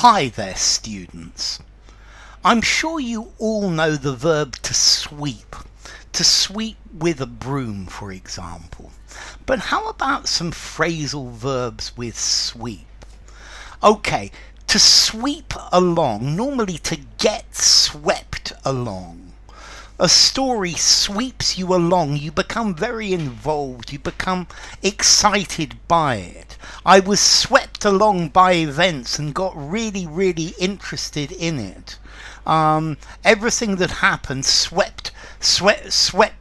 Hi there, students. I'm sure you all know the verb to sweep. To sweep with a broom, for example. But how about some phrasal verbs with sweep? Okay, to sweep along, normally to get swept along. A story sweeps you along, you become very involved, you become excited by it. I was swept along by events and got really interested in it. Everything that happened swept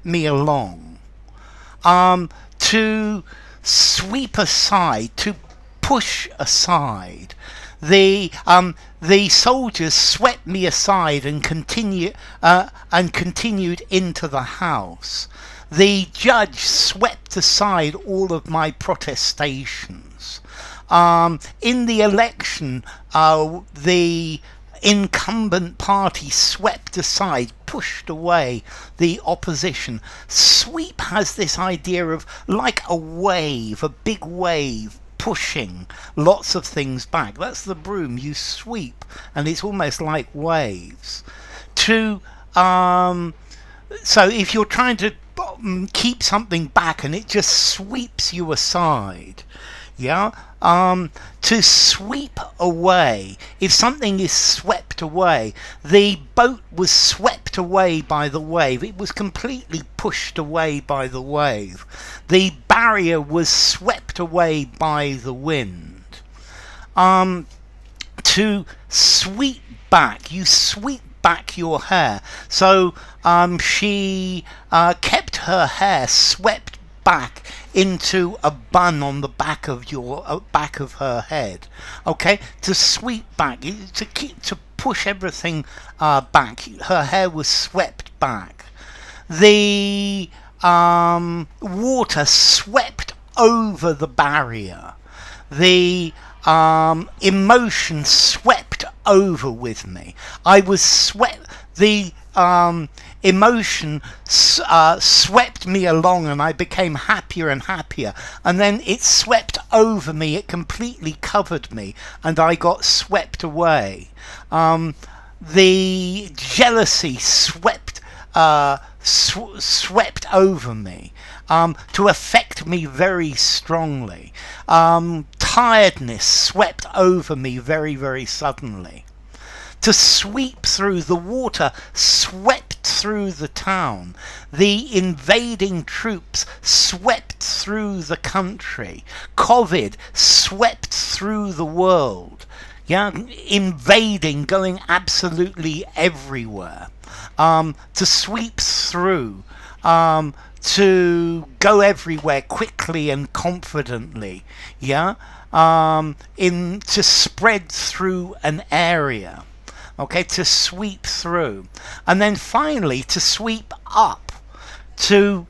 me along. To sweep aside, to push aside. The soldiers swept me aside and continued into the house. The judge swept aside all of my protestations. In the election, the incumbent party swept aside, pushed away the opposition. Sweep has this idea of like a wave, a big wave, pushing lots of things back. That's the broom. You sweep and it's almost like waves. So if you're trying to keep something back and it just sweeps you aside, to sweep away, if something is swept away, the boat was swept away by the wave, it was completely pushed away by the wave, the barrier was swept away by the wind. To sweep back, you sweep back your hair. So she kept her hair swept back into a bun on the back of her head. Okay, to sweep back, to push everything back. Her hair was swept back. The water swept over the barrier. The emotion swept over with me. I was swept. The emotion swept me along and I became happier and happier, and then it swept over me, it completely covered me and I got swept away. The jealousy swept over me, to affect me very strongly. Tiredness swept over me very suddenly. To sweep through, the water swept through the town. The invading troops swept through the country. COVID swept through the world. Invading, going absolutely everywhere. To sweep through, to go everywhere quickly and confidently. To spread through an area. Okay, to sweep through. And then finally, to sweep up. To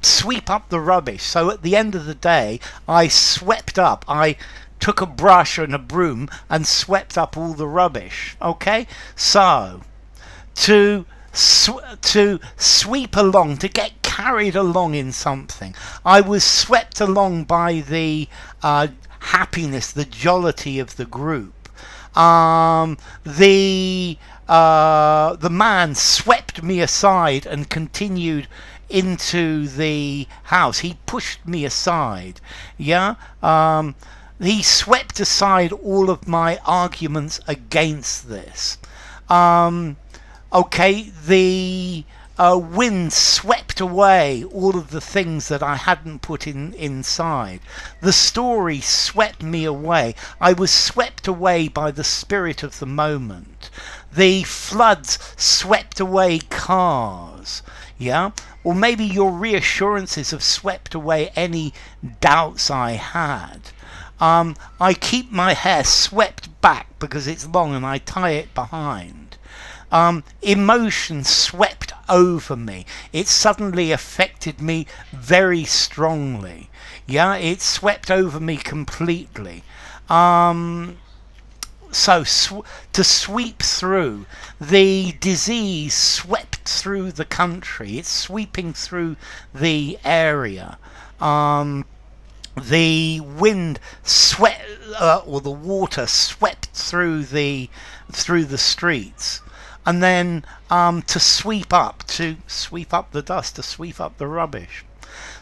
sweep up the rubbish. So at the end of the day, I swept up. I took a brush and a broom and swept up all the rubbish. Okay, so to sweep along, to get carried along in something. I was swept along by the happiness, the jollity of the group. The man swept me aside and continued into the house. He pushed me aside. He swept aside all of my arguments against this. Okay, the wind swept away all of the things that I hadn't put inside. The story swept me away. I was swept away by the spirit of the moment. The floods swept away cars. Or maybe your reassurances have swept away any doubts I had. I keep my hair swept back because it's long and I tie it behind. Emotion swept over me. It suddenly affected me very strongly. It swept over me completely. To sweep through. The disease swept through the country. It's sweeping through the area. the wind swept, or the water swept through the streets, and then to sweep up the dust, to sweep up the rubbish.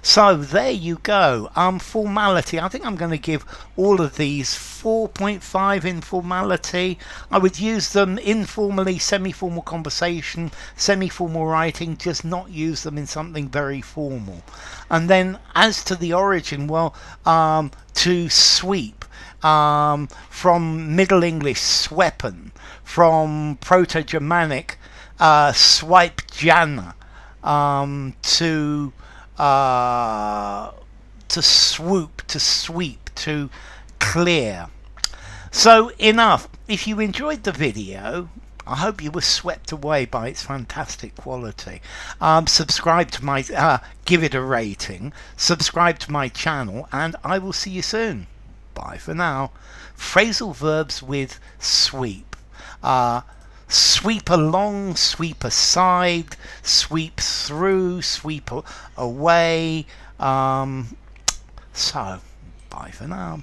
So there you go. Formality. I think I'm going to give all of these 4.5 in formality. I would use them informally, semi-formal conversation, semi-formal writing, just not use them in something very formal. And then as to the origin, well, to sweep, from Middle English swepen, from Proto-Germanic swipe jana, to swoop, to sweep, to clear. So enough. If you enjoyed the video, I hope you were swept away by its fantastic quality. Subscribe to my, give it a rating, subscribe to my channel, and I will see you soon. Bye for now. Phrasal verbs with sweep. Sweep along, sweep aside, sweep through, sweep away. So, bye for now.